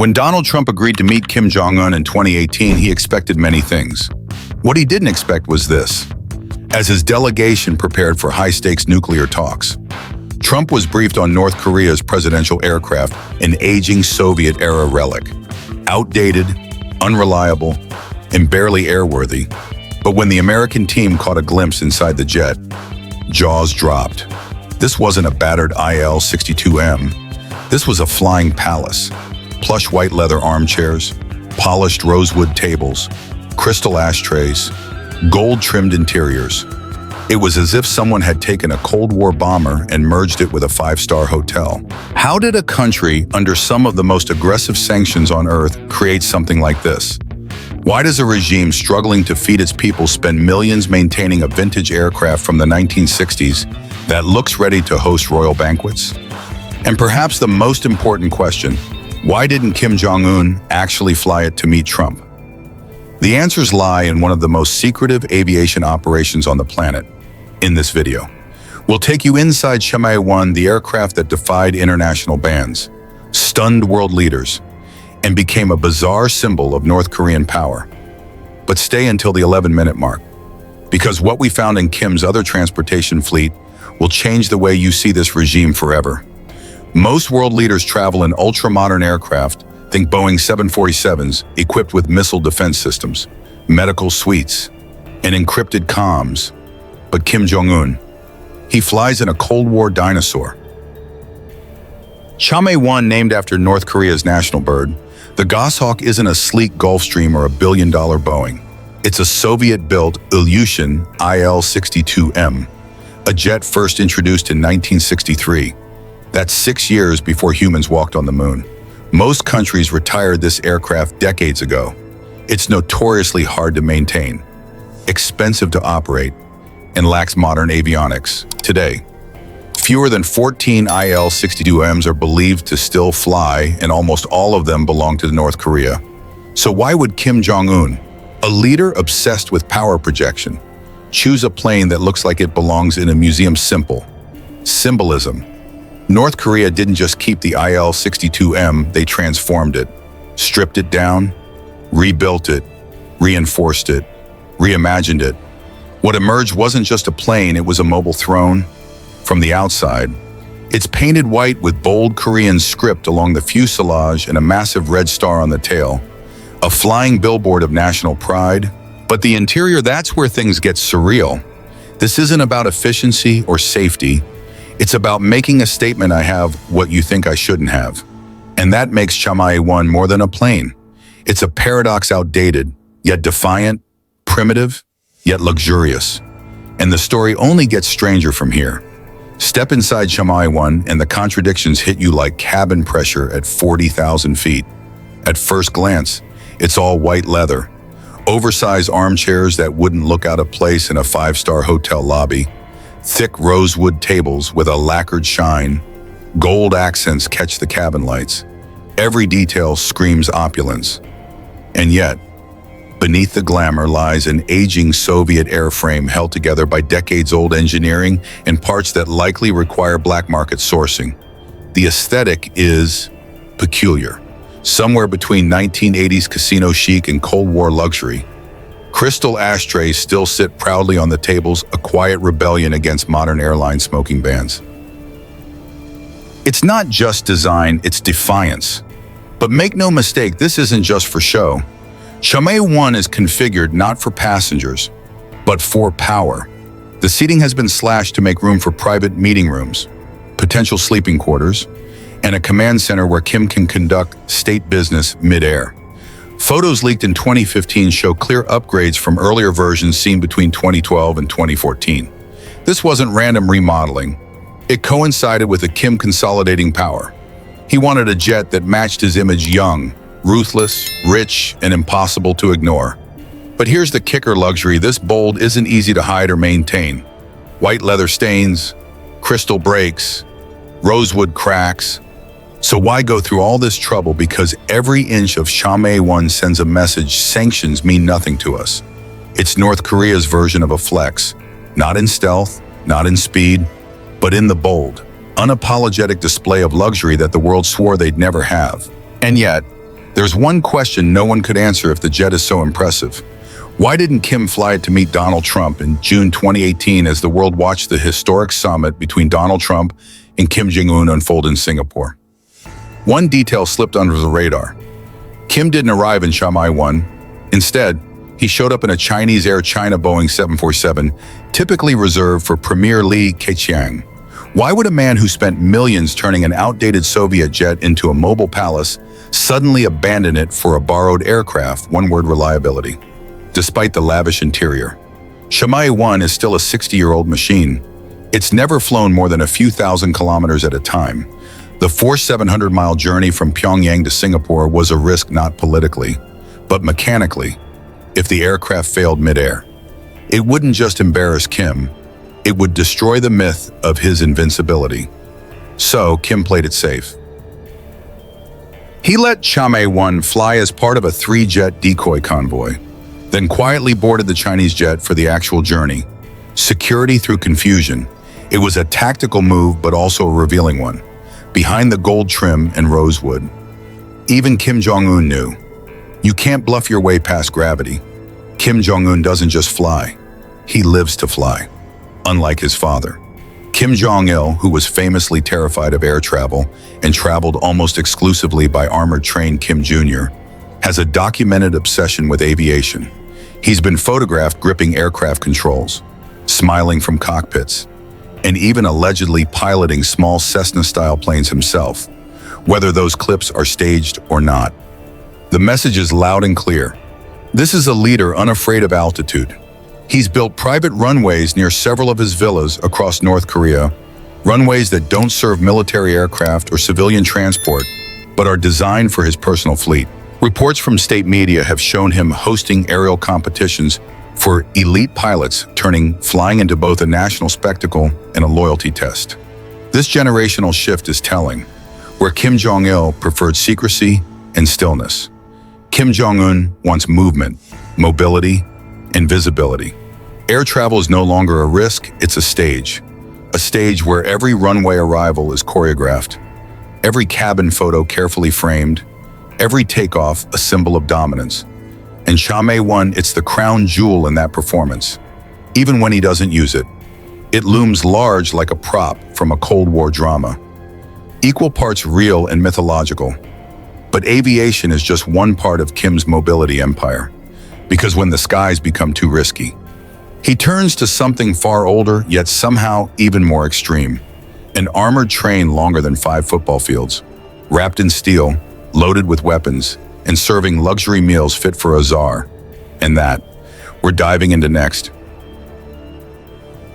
When Donald Trump agreed to meet Kim Jong Un in 2018, he expected many things. What he didn't expect was this. As his delegation prepared for high-stakes nuclear talks, Trump was briefed on North Korea's presidential aircraft, an aging Soviet-era relic. Outdated, unreliable, and barely airworthy. But when the American team caught a glimpse inside the jet, jaws dropped. This wasn't a battered IL-62M. This was a flying palace. Plush white leather armchairs, polished rosewood tables, crystal ashtrays, gold-trimmed interiors. It was as if someone had taken a Cold War bomber and merged it with a five-star hotel. How did a country under some of the most aggressive sanctions on Earth create something like this? Why does a regime struggling to feed its people spend millions maintaining a vintage aircraft from the 1960s that looks ready to host royal banquets? And perhaps the most important question, why didn't Kim Jong Un actually fly it to meet Trump? The answers lie in one of the most secretive aviation operations on the planet. In this video, we'll take you inside Chammae-1, the aircraft that defied international bans, stunned world leaders, and became a bizarre symbol of North Korean power. But stay until the 11-minute mark, because what we found in Kim's other transportation fleet will change the way you see this regime forever. Most world leaders travel in ultra-modern aircraft, think Boeing 747s equipped with missile defense systems, medical suites, and encrypted comms. But Kim Jong Un, he flies in a Cold War dinosaur. Chammae-1, named after North Korea's national bird, the goshawk isn't a sleek Gulfstream or a billion-dollar Boeing. It's a Soviet-built Ilyushin IL-62M, a jet first introduced in 1963. That's 6 years before humans walked on the moon. Most countries retired this aircraft decades ago. It's notoriously hard to maintain, expensive to operate, and lacks modern avionics. Today, fewer than 14 IL-62Ms are believed to still fly, and almost all of them belong to North Korea. So why would Kim Jong Un, a leader obsessed with power projection, choose a plane that looks like it belongs in a museum? Simple. Symbolism. North Korea didn't just keep the IL-62M, they transformed it, stripped it down, rebuilt it, reinforced it, reimagined it. What emerged wasn't just a plane, it was a mobile throne. From the outside, it's painted white with bold Korean script along the fuselage and a massive red star on the tail, a flying billboard of national pride. But the interior, that's where things get surreal. This isn't about efficiency or safety. It's about making a statement: I have what you think I shouldn't have. And that makes Chammae-1 more than a plane. It's a paradox, outdated, yet defiant, primitive, yet luxurious. And the story only gets stranger from here. Step inside Chammae-1 and the contradictions hit you like cabin pressure at 40,000 feet. At first glance, it's all white leather, oversized armchairs that wouldn't look out of place in a five-star hotel lobby, thick rosewood tables with a lacquered shine, gold accents catch the cabin lights. Every detail screams opulence. And yet, beneath the glamour lies an aging Soviet airframe held together by decades-old engineering and parts that likely require black market sourcing. The aesthetic is peculiar, somewhere between 1980s casino chic and Cold War luxury. Crystal ashtrays still sit proudly on the tables, a quiet rebellion against modern airline smoking bans. It's not just design, it's defiance. But make no mistake, this isn't just for show. Chammae-1 is configured not for passengers, but for power. The seating has been slashed to make room for private meeting rooms, potential sleeping quarters, and a command center where Kim can conduct state business mid-air. Photos leaked in 2015 show clear upgrades from earlier versions seen between 2012 and 2014. This wasn't random remodeling. It coincided with a Kim consolidating power. He wanted a jet that matched his image: young, ruthless, rich, and impossible to ignore. But here's the kicker: luxury. This bold isn't easy to hide or maintain. White leather stains, crystal breaks, rosewood cracks. So why go through all this trouble? Because every inch of Chammae-1 sends a message: sanctions mean nothing to us. It's North Korea's version of a flex, not in stealth, not in speed, but in the bold, unapologetic display of luxury that the world swore they'd never have. And yet, There's one question no one could answer if the jet is so impressive. Why didn't Kim fly it to meet Donald Trump in June 2018 as the world watched the historic summit between Donald Trump and Kim Jong Un unfold in Singapore? One detail slipped under the radar. Kim didn't arrive in Chammae-1. Instead, he showed up in a Chinese Air China Boeing 747, typically reserved for Premier Li Keqiang. Why would a man who spent millions turning an outdated Soviet jet into a mobile palace suddenly abandon it for a borrowed aircraft? One word: reliability. Despite the lavish interior, Chammae-1 is still a 60-year-old machine. It's never flown more than a few thousand kilometers at a time. The 700-mile journey from Pyongyang to Singapore was a risk not politically, but mechanically. If the aircraft failed midair, it wouldn't just embarrass Kim, it would destroy the myth of his invincibility. So Kim played it safe. He let Chammae-1 fly as part of a 3-jet decoy convoy, then quietly boarded the Chinese jet for the actual journey. Security through confusion. It was a tactical move, but also a revealing one. Behind the gold trim and rosewood. Even Kim Jong Un knew. You can't bluff your way past gravity. Kim Jong Un doesn't just fly. He lives to fly. Unlike his father, Kim Jong-il, who was famously terrified of air travel and traveled almost exclusively by armored train Kim Jr., has a documented obsession with aviation. He's been photographed gripping aircraft controls, smiling from cockpits, and even allegedly piloting small Cessna-style planes himself, whether those clips are staged or not. The message is loud and clear. This is a leader unafraid of altitude. He's built private runways near several of his villas across North Korea, runways that don't serve military aircraft or civilian transport, but are designed for his personal fleet. Reports from state media have shown him hosting aerial competitions for elite pilots, turning flying into both a national spectacle and a loyalty test. This generational shift is telling, where Kim Jong-il preferred secrecy and stillness. Kim Jong-un wants movement, mobility, and visibility. Air travel is no longer a risk, it's a stage where every runway arrival is choreographed, every cabin photo carefully framed, every takeoff a symbol of dominance. And Chammae-1, it's the crown jewel in that performance. Even when he doesn't use it, it looms large like a prop from a Cold War drama. Equal parts real and mythological. But aviation is just one part of Kim's mobility empire. Because when the skies become too risky, he turns to something far older, yet somehow even more extreme. An armored train longer than 5 football fields, wrapped in steel, loaded with weapons, and serving luxury meals fit for a czar. And that, we're diving into next.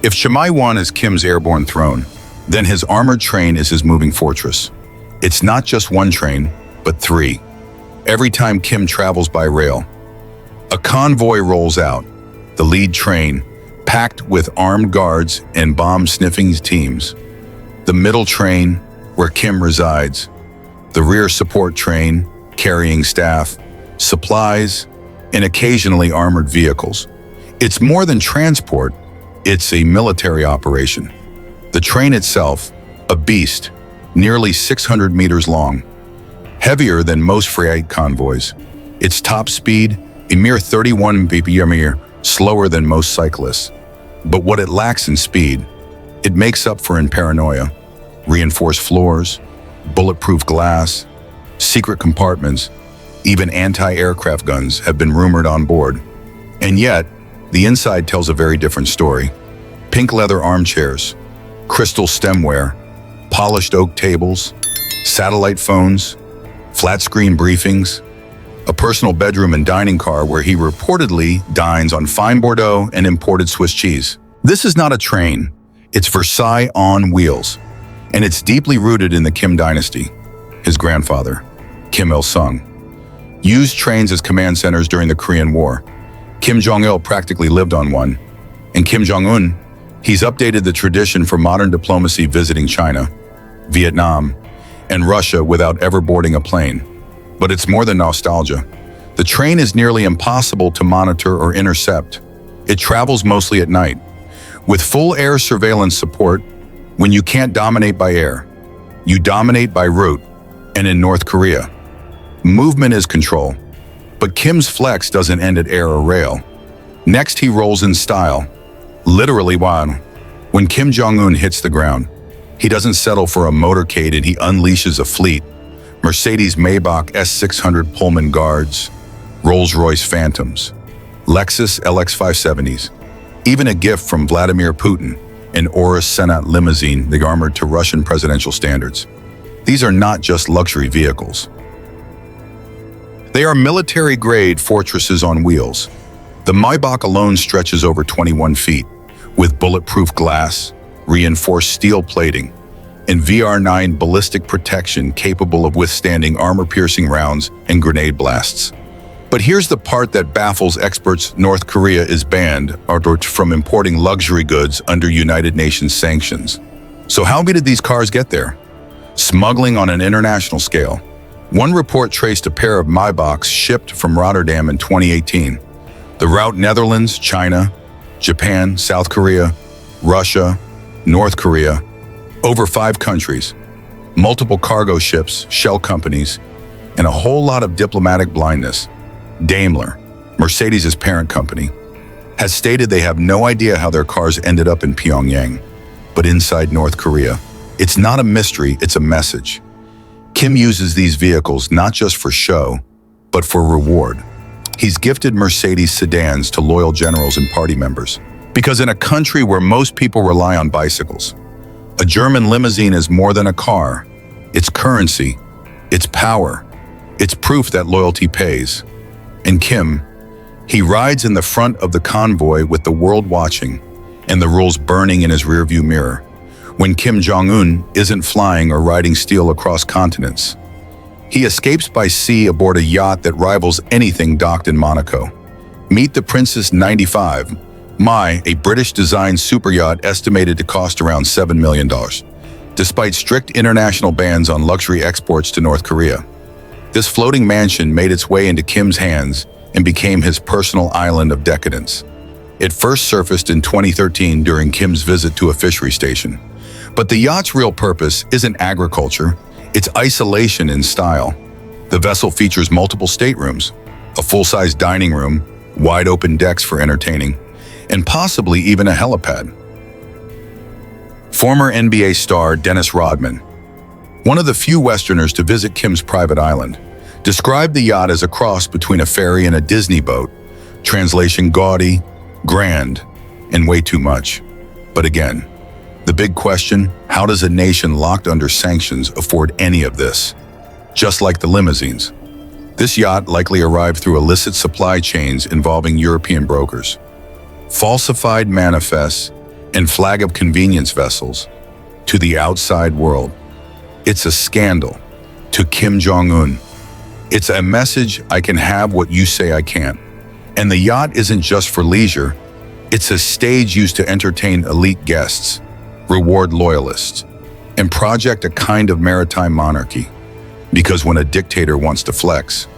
If Chammae-1 is Kim's airborne throne, then his armored train is his moving fortress. It's not just one train, but 3. Every time Kim travels by rail, a convoy rolls out, the lead train, packed with armed guards and bomb-sniffing teams. The middle train, where Kim resides. The rear support train, carrying staff, supplies, and occasionally armored vehicles. It's more than transport, it's a military operation. The train itself, a beast, nearly 600 meters long, heavier than most freight convoys. Its top speed, a mere 31 mph, slower than most cyclists. But what it lacks in speed, it makes up for in paranoia. Reinforced floors, bulletproof glass, secret compartments, even anti-aircraft guns have been rumored on board. And yet, the inside tells a very different story. Pink leather armchairs, crystal stemware, polished oak tables, satellite phones, flat-screen briefings, a personal bedroom and dining car where he reportedly dines on fine Bordeaux and imported Swiss cheese. This is not a train, it's Versailles on wheels. And it's deeply rooted in the Kim Dynasty. His grandfather, Kim Il-sung, used trains as command centers during the Korean War. Kim Jong-il practically lived on one. And Kim Jong-un, he's updated the tradition for modern diplomacy, visiting China, Vietnam, and Russia without ever boarding a plane. But it's more than nostalgia. The train is nearly impossible to monitor or intercept. It travels mostly at night, with full air surveillance support. When you can't dominate by air, you dominate by route. And in North Korea, Movement is control. But Kim's flex doesn't end at air or rail. Next, he rolls in style. Literally, wow. When Kim Jong Un hits the ground, he doesn't settle for a motorcade and he unleashes a fleet. Mercedes Maybach S600 Pullman Guards, Rolls-Royce Phantoms, Lexus LX570s, even a gift from Vladimir Putin, an Urus Senat limousine, the armored to Russian presidential standards. These are not just luxury vehicles. They are military-grade fortresses on wheels. The Maybach alone stretches over 21 feet, with bulletproof glass, reinforced steel plating, and VR9 ballistic protection capable of withstanding armor-piercing rounds and grenade blasts. But here's the part that baffles experts. North Korea is banned from importing luxury goods under United Nations sanctions. So how did these cars get there? Smuggling on an international scale. One report traced a pair of Maybachs shipped from Rotterdam in 2018. The route Netherlands, China, Japan, South Korea, Russia, North Korea, over 5 countries, multiple cargo ships, shell companies, and a whole lot of diplomatic blindness. Daimler, Mercedes' parent company, has stated they have no idea how their cars ended up in Pyongyang, but inside North Korea. It's not a mystery, it's a message. Kim uses these vehicles not just for show, but for reward. He's gifted Mercedes sedans to loyal generals and party members. Because in a country where most people rely on bicycles, a German limousine is more than a car. It's currency, it's power, it's proof that loyalty pays. And Kim, he rides in the front of the convoy with the world watching and the rules burning in his rearview mirror. When Kim Jong Un isn't flying or riding steel across continents, he escapes by sea aboard a yacht that rivals anything docked in Monaco. Meet the Princess 95, a British-designed superyacht estimated to cost around $7 million, despite strict international bans on luxury exports to North Korea. This floating mansion made its way into Kim's hands and became his personal island of decadence. It first surfaced in 2013 during Kim's visit to a fishery station. But the yacht's real purpose isn't agriculture, it's isolation in style. The vessel features multiple staterooms, a full-size dining room, wide-open decks for entertaining, and possibly even a helipad. Former NBA star Dennis Rodman, one of the few Westerners to visit Kim's private island, described the yacht as a cross between a ferry and a Disney boat. Translation: gaudy, grand, and way too much. But again, the big question, how does a nation locked under sanctions afford any of this? Just like the limousines, this yacht likely arrived through illicit supply chains involving European brokers, falsified manifests, and flag of convenience vessels to the outside world. It's a scandal to Kim Jong Un. It's a message: I can have what you say I can't. And the yacht isn't just for leisure, it's a stage used to entertain elite guests, reward loyalists, and project a kind of maritime monarchy. Because when a dictator wants to flex,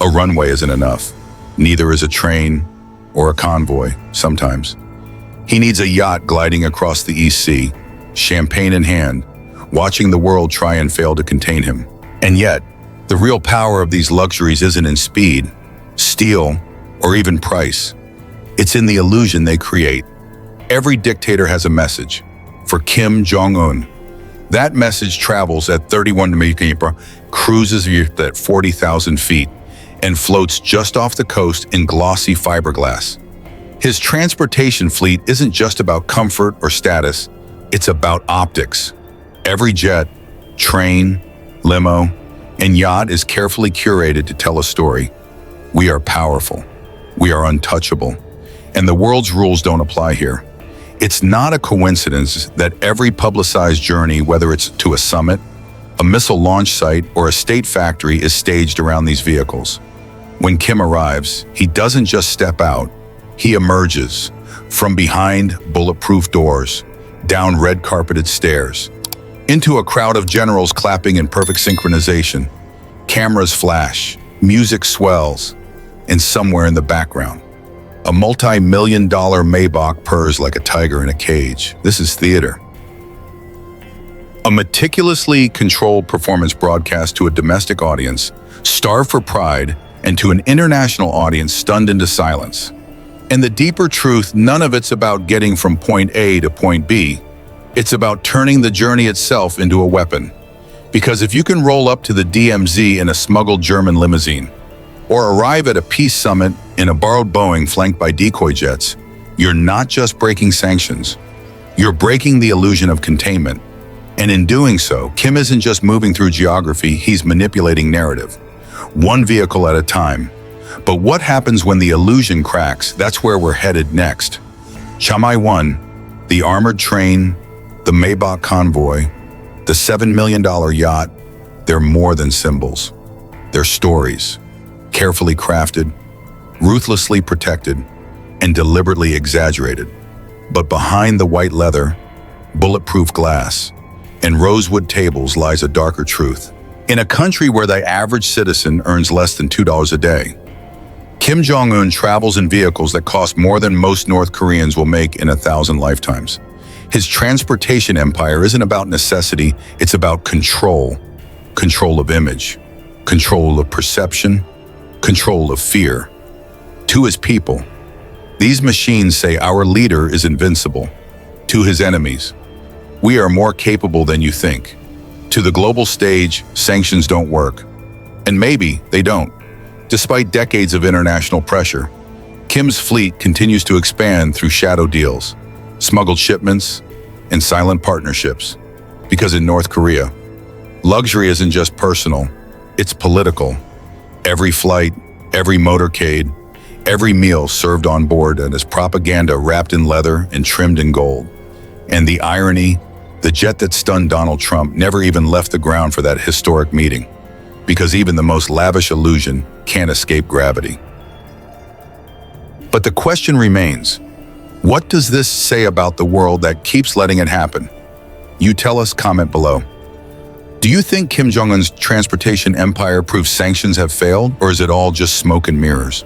a runway isn't enough. Neither is a train or a convoy, sometimes. He needs a yacht gliding across the East Sea, champagne in hand, watching the world try and fail to contain him. And yet, the real power of these luxuries isn't in speed, steel, or even price. It's in the illusion they create. Every dictator has a message. For Kim Jong Un, that message travels at 31 meters, cruises at 40,000 feet, and floats just off the coast in glossy fiberglass. His transportation fleet isn't just about comfort or status, it's about optics. Every jet, train, limo, and yacht is carefully curated to tell a story. We are powerful, we are untouchable, and the world's rules don't apply here. It's not a coincidence that every publicized journey, whether it's to a summit, a missile launch site, or a state factory, is staged around these vehicles. When Kim arrives, he doesn't just step out, he emerges from behind bulletproof doors, down red-carpeted stairs, into a crowd of generals clapping in perfect synchronization. Cameras flash, music swells, and somewhere in the background, a multi-million-dollar Maybach purrs like a tiger in a cage. This is theater. A meticulously controlled performance broadcast to a domestic audience, starved for pride, and to an international audience stunned into silence. And the deeper truth, none of it's about getting from point A to point B. It's about turning the journey itself into a weapon. Because if you can roll up to the DMZ in a smuggled German limousine, or arrive at a peace summit in a borrowed Boeing flanked by decoy jets, you're not just breaking sanctions. You're breaking the illusion of containment. And in doing so, Kim isn't just moving through geography, he's manipulating narrative. One vehicle at a time. But what happens when the illusion cracks? That's where we're headed next. Chammae-1, the armored train, the Maybach convoy, the $7 million yacht, they're more than symbols. They're stories, carefully crafted, ruthlessly protected, and deliberately exaggerated. But behind the white leather, bulletproof glass, and rosewood tables lies a darker truth. In a country where the average citizen earns less than $2 a day, Kim Jong Un travels in vehicles that cost more than most North Koreans will make in 1,000 lifetimes. His transportation empire isn't about necessity, it's about control. Control of image, control of perception, control of fear. To his people, these machines say our leader is invincible. To his enemies, we are more capable than you think. To the global stage, sanctions don't work. And maybe they don't. Despite decades of international pressure, Kim's fleet continues to expand through shadow deals, smuggled shipments, and silent partnerships. Because in North Korea, luxury isn't just personal, it's political. Every flight, every motorcade, every meal served on board and as propaganda wrapped in leather and trimmed in gold. And the irony, the jet that stunned Donald Trump never even left the ground for that historic meeting, because even the most lavish illusion can't escape gravity. But the question remains, what does this say about the world that keeps letting it happen? You tell us, comment below. Do you think Kim Jong-un's transportation empire proves sanctions have failed, or is it all just smoke and mirrors?